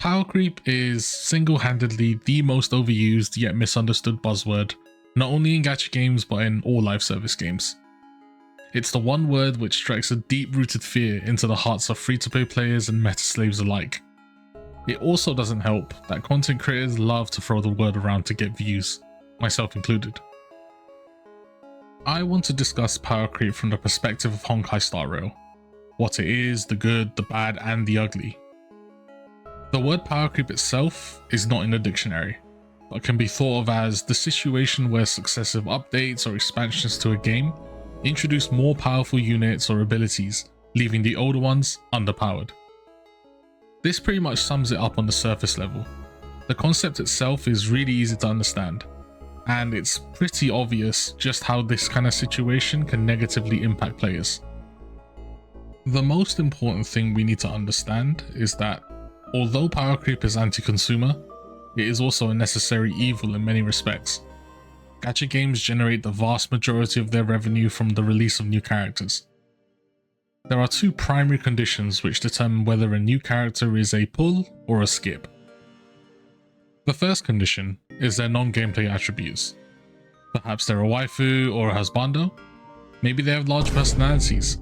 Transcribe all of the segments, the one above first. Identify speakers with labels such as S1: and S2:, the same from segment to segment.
S1: Powercreep is single-handedly the most overused yet misunderstood buzzword, not only in gacha games but in all live service games. It's the one word which strikes a deep-rooted fear into the hearts of free-to-play players and meta slaves alike. It also doesn't help that content creators love to throw the word around to get views, myself included. I want to discuss Powercreep from the perspective of Honkai Star Rail, what it is, the good, the bad, and the ugly. The word Powercreep itself is not in the dictionary, but can be thought of as the situation where successive updates or expansions to a game introduce more powerful units or abilities, leaving the older ones underpowered. This pretty much sums it up on the surface level. The concept itself is really easy to understand, and it's pretty obvious just how this kind of situation can negatively impact players. The most important thing we need to understand is that although Powercreep is anti-consumer, it is also a necessary evil in many respects. Gacha games generate the vast majority of their revenue from the release of new characters. There are two primary conditions which determine whether a new character is a pull or a skip. The first condition is their non-gameplay attributes. Perhaps they're a waifu or a husbando, maybe they have large personalities,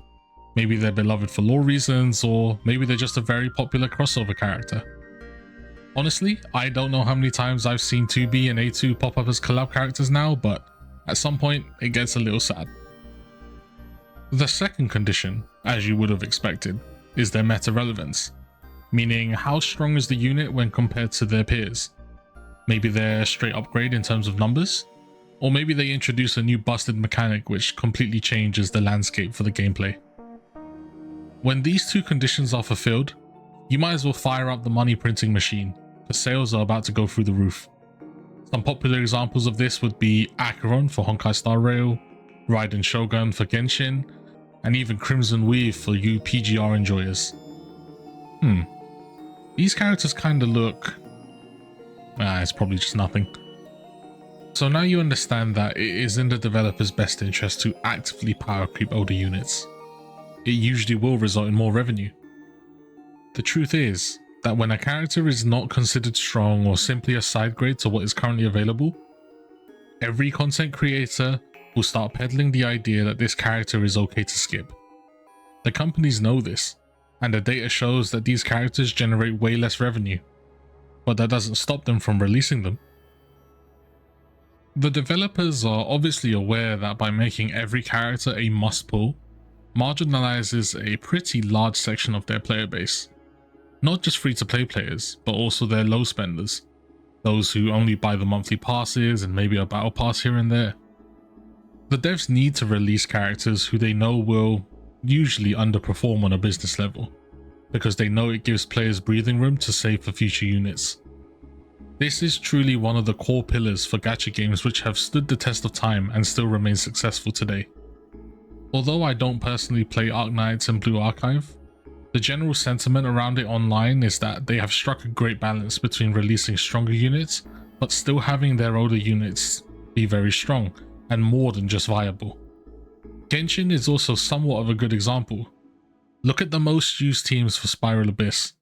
S1: maybe they're beloved for lore reasons, or maybe they're just a very popular crossover character. Honestly, I don't know how many times I've seen 2B and A2 pop up as collab characters now, but at some point it gets a little sad. The second condition, as you would have expected, is their meta relevance, meaning how strong is the unit when compared to their peers. Maybe they're a straight upgrade in terms of numbers, or maybe they introduce a new busted mechanic which completely changes the landscape for the gameplay. When these two conditions are fulfilled, you might as well fire up the money printing machine, because sales are about to go through the roof. Some popular examples of this would be Acheron for Honkai Star Rail, Raiden Shogun for Genshin, and even Crimson Weave for you PGR enjoyers. These characters kinda look... it's probably just nothing. So now you understand that it is in the developer's best interest to actively power creep older units. It usually will result in more revenue. The truth is that when a character is not considered strong or simply a side grade to what is currently available, every content creator will start peddling the idea that this character is okay to skip. The companies know this, and the data shows that these characters generate way less revenue, but that doesn't stop them from releasing them. The developers are obviously aware that by making every character a must-pull, marginalizes a pretty large section of their player base. Not just free-to-play players, but also their low spenders, those who only buy the monthly passes and maybe a battle pass here and there. The devs need to release characters who they know will usually underperform on a business level, because they know it gives players breathing room to save for future units. This is truly one of the core pillars for gacha games which have stood the test of time and still remain successful today. Although I don't personally play Arknights and Blue Archive, the general sentiment around it online is that they have struck a great balance between releasing stronger units, but still having their older units be very strong and more than just viable. Genshin is also somewhat of a good example. Look at the most used teams for Spiral Abyss.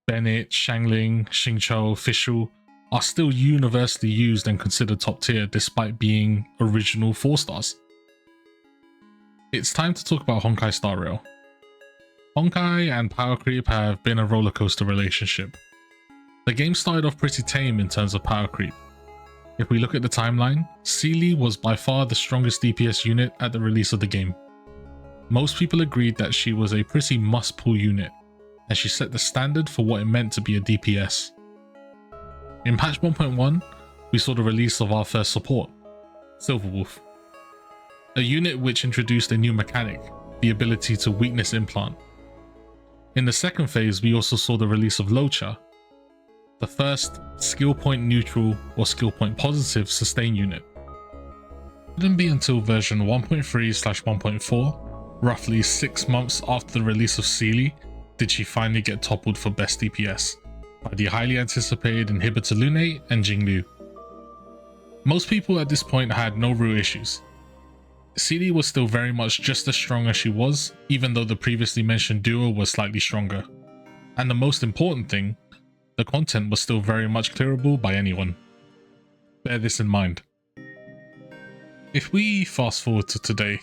S1: Bennett, Shangling, Xingqiu, Fischl are still universally used and considered top tier despite being original 4 stars. It's time to talk about Honkai Star Rail. Honkai and Powercreep have been a rollercoaster relationship. The game started off pretty tame in terms of Powercreep. If we look at the timeline, Seely was by far the strongest DPS unit at the release of the game. Most people agreed that she was a pretty must-pull unit, and she set the standard for what it meant to be a DPS. In patch 1.1, we saw the release of our first support, Silverwolf, a unit which introduced a new mechanic, the ability to weakness implant. In the second phase, we also saw the release of Locha, the first skill point neutral or skill point positive sustain unit. It wouldn't be until version 1.3/1.4, roughly 6 months after the release of Seely, did she finally get toppled for best DPS by the highly anticipated inhibitor Lunate and Jinglu. Most people at this point had no real issues. Seely was still very much just as strong as she was, even though the previously mentioned duo was slightly stronger. And the most important thing, the content was still very much clearable by anyone. Bear this in mind. If we fast forward to today,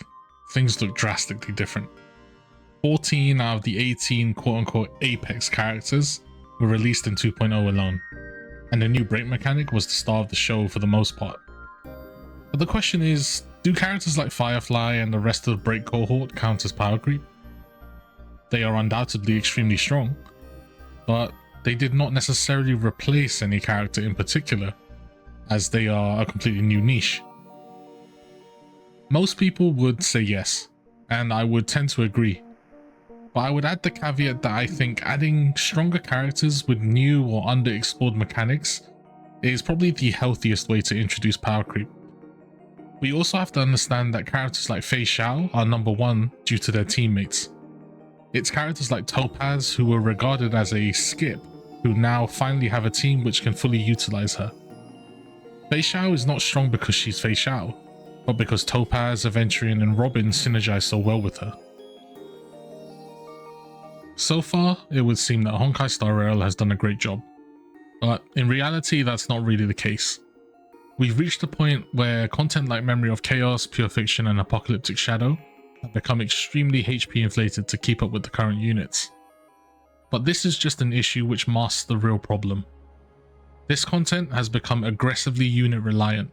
S1: things look drastically different. 14 out of the 18 quote-unquote Apex characters were released in 2.0 alone, and the new break mechanic was the star of the show for the most part. But the question is, do characters like Firefly and the rest of the break cohort count as power creep? They are undoubtedly extremely strong, but they did not necessarily replace any character in particular, as they are a completely new niche. Most people would say yes, and I would tend to agree. But I would add the caveat that I think adding stronger characters with new or underexplored mechanics is probably the healthiest way to introduce power creep. We also have to understand that characters like Fei Xiao are number one due to their teammates. It's characters like Topaz who were regarded as a skip who now finally have a team which can fully utilize her. Fei Xiao is not strong because she's Fei Xiao, but because Topaz, Aventurion and Robin synergize so well with her. So far, it would seem that Honkai Star Rail has done a great job, but in reality that's not really the case. We've reached a point where content like Memory of Chaos, Pure Fiction and Apocalyptic Shadow have become extremely HP inflated to keep up with the current units. But this is just an issue which masks the real problem. This content has become aggressively unit reliant.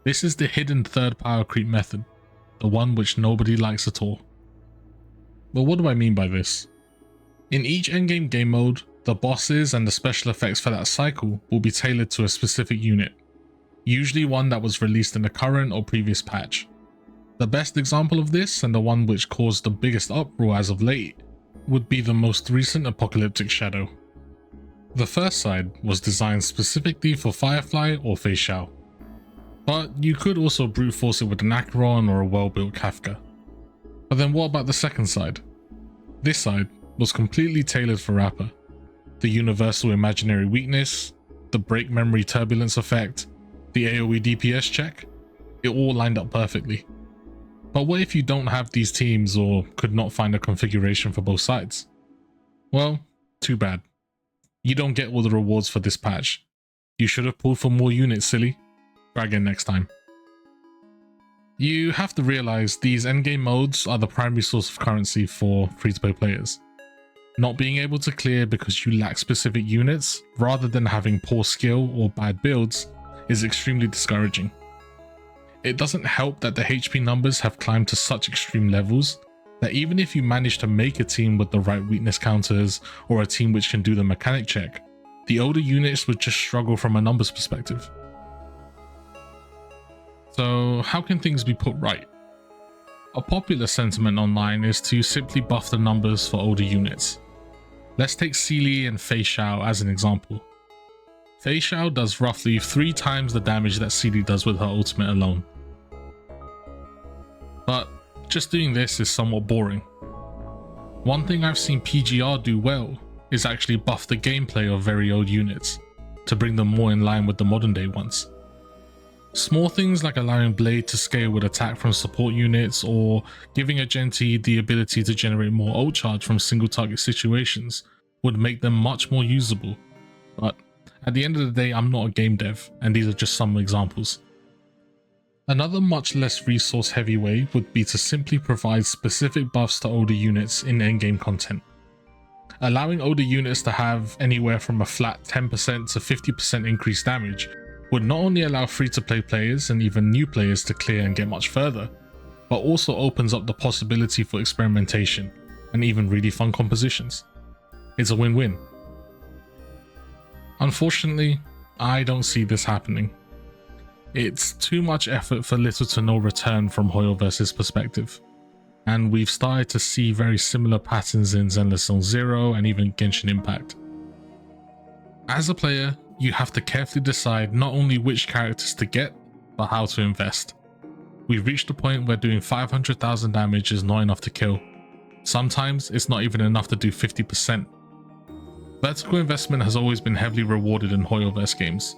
S1: This is the hidden third power creep method, the one which nobody likes at all. But what do I mean by this? In each endgame game mode, the bosses and the special effects for that cycle will be tailored to a specific unit, usually one that was released in the current or previous patch. The best example of this, and the one which caused the biggest uproar as of late, would be the most recent Apocalyptic Shadow. The first side was designed specifically for Firefly or Fei Xiao, but you could also brute force it with an Acheron or a well-built Kafka. But then what about the second side? This side was completely tailored for Rapper. The universal imaginary weakness, the break memory turbulence effect, the AoE DPS check, it all lined up perfectly. But what if you don't have these teams or could not find a configuration for both sides? Well, too bad. You don't get all the rewards for this patch. You should have pulled for more units, silly. Try again next time. You have to realize these endgame modes are the primary source of currency for free-to-play players. Not being able to clear because you lack specific units rather than having poor skill or bad builds is extremely discouraging. It doesn't help that the HP numbers have climbed to such extreme levels that even if you manage to make a team with the right weakness counters or a team which can do the mechanic check, the older units would just struggle from a numbers perspective. So how can things be put right? A popular sentiment online is to simply buff the numbers for older units. Let's take Sealy and Fei Xiao as an example. Fei Xiao does roughly 3 times the damage that Sealy does with her ultimate alone. But just doing this is somewhat boring. One thing I've seen PGR do well is actually buff the gameplay of very old units to bring them more in line with the modern day ones. Small things like allowing Blade to scale with attack from support units or giving a Genti the ability to generate more ult charge from single target situations would make them much more usable. But at the end of the day, I'm not a game dev, and these are just some examples. Another much less resource heavy way would be to simply provide specific buffs to older units in endgame content. Allowing older units to have anywhere from a flat 10% to 50% increased damage would not only allow free-to-play players and even new players to clear and get much further, but also opens up the possibility for experimentation and even really fun compositions. It's a win-win. Unfortunately, I don't see this happening. It's too much effort for little to no return from Hoyoverse's perspective, and we've started to see very similar patterns in Zenless Zone Zero and even Genshin Impact. As a player, you have to carefully decide not only which characters to get, but how to invest. We've reached a point where doing 500,000 damage is not enough to kill. Sometimes it's not even enough to do 50%. Vertical investment has always been heavily rewarded in Hoyoverse games,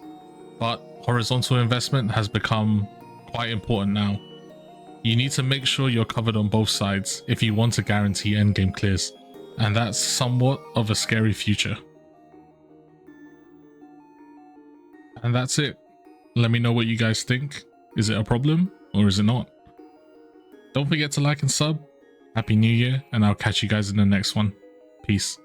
S1: but horizontal investment has become quite important now. You need to make sure you're covered on both sides if you want to guarantee endgame clears, and that's somewhat of a scary future. And that's it. Let me know what you guys think. Is it a problem or is it not? Don't forget to like and sub. Happy New Year, and I'll catch you guys in the next one. Peace.